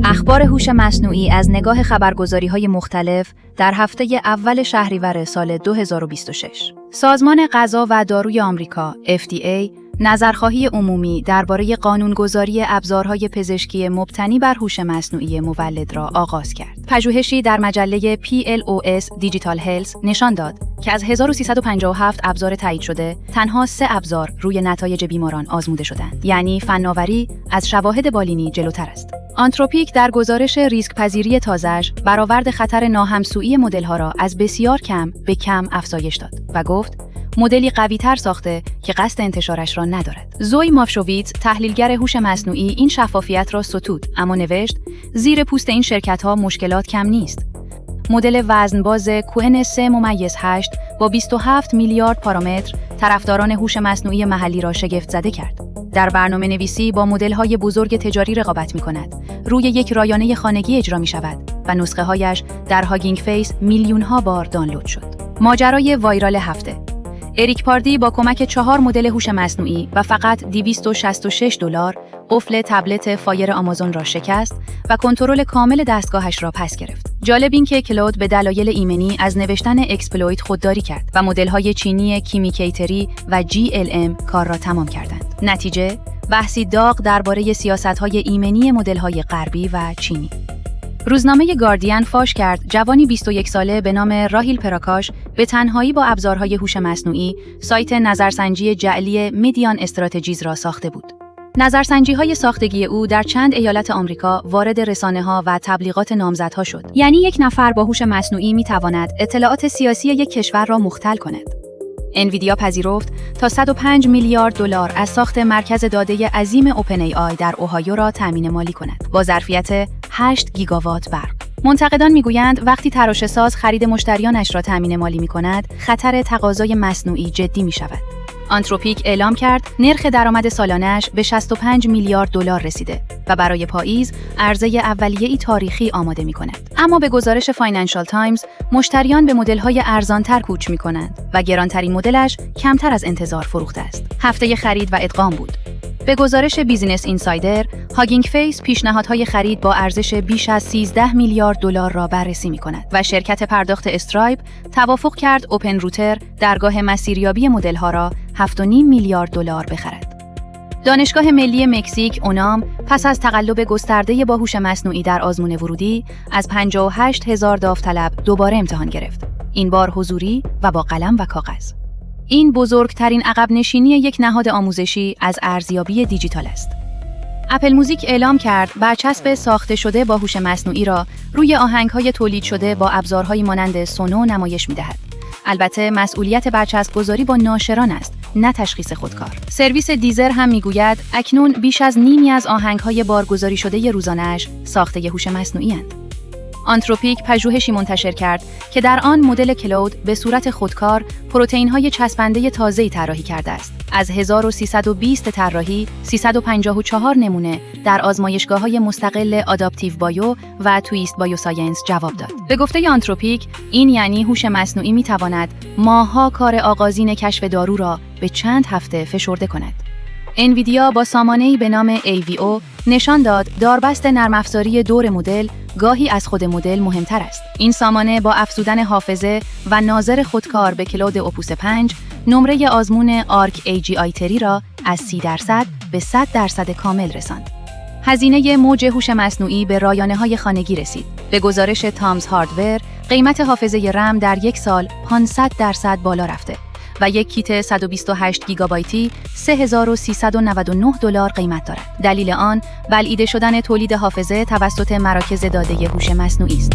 اخبار هوش مصنوعی از نگاه خبرگزاری‌های مختلف در هفته اول شهریور سال 2026. سازمان غذا و داروی آمریکا FDA نظرخواهی عمومی درباره قانونگذاری ابزارهای پزشکی مبتنی بر هوش مصنوعی مولد را آغاز کرد. پژوهشی در مجله PLOS دیجیتال هلث نشان داد که از 1357 ابزار تایید شده، تنها 3 ابزار روی نتایج بیماران آزموده شدند. یعنی فناوری از شواهد بالینی جلوتر است. آنتروپیک در گزارش ریسک پذیری تازه‌اش برآورد خطر ناهمسویی مدل‌ها را از بسیار کم به کم افزایش داد و گفت مدلی قوی‌تر ساخته که قصد انتشارش را ندارد. زوی مافشوویتز، تحلیلگر هوش مصنوعی، این شفافیت را ستود، اما نوشت زیر پوست این شرکت‌ها مشکلات کم نیست. مدل وزنباز QN3-8 با 27 میلیارد پارامتر طرفداران هوش مصنوعی محلی را شگفت زده کرد. در برنامه نویسی با مدل‌های بزرگ تجاری رقابت می‌کند. روی یک رایانه خانگی اجرا می‌شود و نسخه‌هایش در هاگینگ فیس میلیون‌ها بار دانلود شد. ماجرای وایرال هفته. اریک پاردی با کمک 4 مدل هوش مصنوعی و فقط $266 قفل تبلت فایر آمازون را شکست و کنترل کامل دستگاهش را پس گرفت. جالب این که کلود به دلایل ایمنی از نوشتن اکسپلویت خودداری کرد و مدل‌های چینی کیمیکیتری و GLM کار را تمام کردند. نتیجه، بحثی داغ درباره سیاست‌های ایمنی مدل‌های غربی و چینی. روزنامه گاردین فاش کرد جوانی 21 ساله به نام راهیل پراکاش به تنهایی با ابزارهای هوش مصنوعی سایت نظرسنجی جعلی میدیان استراتژیز را ساخته بود. نظرسنجی‌های ساختگی او در چند ایالت آمریکا وارد رسانه‌ها و تبلیغات نامزدها شد. یعنی یک نفر با هوش مصنوعی می‌تواند اطلاعات سیاسی یک کشور را مختل کند. انویدیا پذیرفت تا $105 میلیارد از ساخت مرکز داده عظیم اوپن ای آی در اوهایو را تامین مالی کند با ظرفیت 8 گیگاوات برق. منتقدان میگویند وقتی تراشه‌ساز خرید مشتریانش را تامین مالی می‌کند، خطر تقاضای مصنوعی جدی می‌شود. آنتروپیک اعلام کرد نرخ درآمد سالانه‌اش به $65 میلیارد رسیده و برای پاییز عرضه اولیه‌ای تاریخی آماده می‌کند. اما به گزارش فاینانشال تایمز، مشتریان به مدل‌های ارزان‌تر کوچ می‌کنند و گرانترین مدلش کمتر از انتظار فروخته است. هفته خرید و ادغام بود. به گزارش بیزینس اینسایدر، هاگینگ فیس پیشنهادهای خرید با ارزش بیش از $13 میلیارد را بررسی می‌کند و شرکت پرداخت استرایپ توافق کرد اوپن روتر درگاه مسیریابی مدل‌ها را $7.5 میلیارد بخرد. دانشگاه ملی مکزیک اونام پس از تقلب گسترده با هوش مصنوعی در آزمون ورودی از 58,000 داوطلب دوباره امتحان گرفت. این بار حضوری و با قلم و کاغذ. این بزرگترین عقب نشینی یک نهاد آموزشی از ارزیابی دیجیتال است. اپل موزیک اعلام کرد برچسب ساخته شده با هوش مصنوعی را روی آهنگ‌های تولید شده با ابزارهایی مانند سونو نمایش می‌دهد. البته مسئولیت برچسب‌گذاری با ناشران است، نه تشخیص خودکار. سرویس دیزر هم میگوید اکنون بیش از نیمی از آهنگ‌های بارگذاری شده روزانه‌اش ساخته هوش مصنوعی‌اند. آنتروپیک پژوهشی منتشر کرد که در آن مدل کلود به صورت خودکار پروتئین‌های چسبنده تازه‌ای طراحی کرده است. از 1320 طراحی، 354 نمونه در آزمایشگاه‌های مستقل آداپتیو بایو و تویست بایوساینس جواب داد. به گفته آنتروپیک، این یعنی هوش مصنوعی می‌تواند ماه‌ها کار آغازین کشف دارو را به چند هفته فشرده کند. انویدیا با سامانه‌ای به نام AVO نشان داد داربست نرم افزاری دور مدل گاهی از خود مدل مهمتر است. این سامانه با افزودن حافظه و ناظر خودکار به کلود اپوس 5 نمره آزمون آرک AGI تری را از 30% به 100% کامل رساند. هزینه موج هوش مصنوعی به رایانه‌های خانگی رسید. به گزارش تامز هاردور، قیمت حافظه رم در یک سال 500% بالا رفته و یک کیت 128 گیگابایتی $3,399 قیمت دارد. دلیل آن بلعیده شدن تولید حافظه توسط مراکز داده هوش مصنوعی است.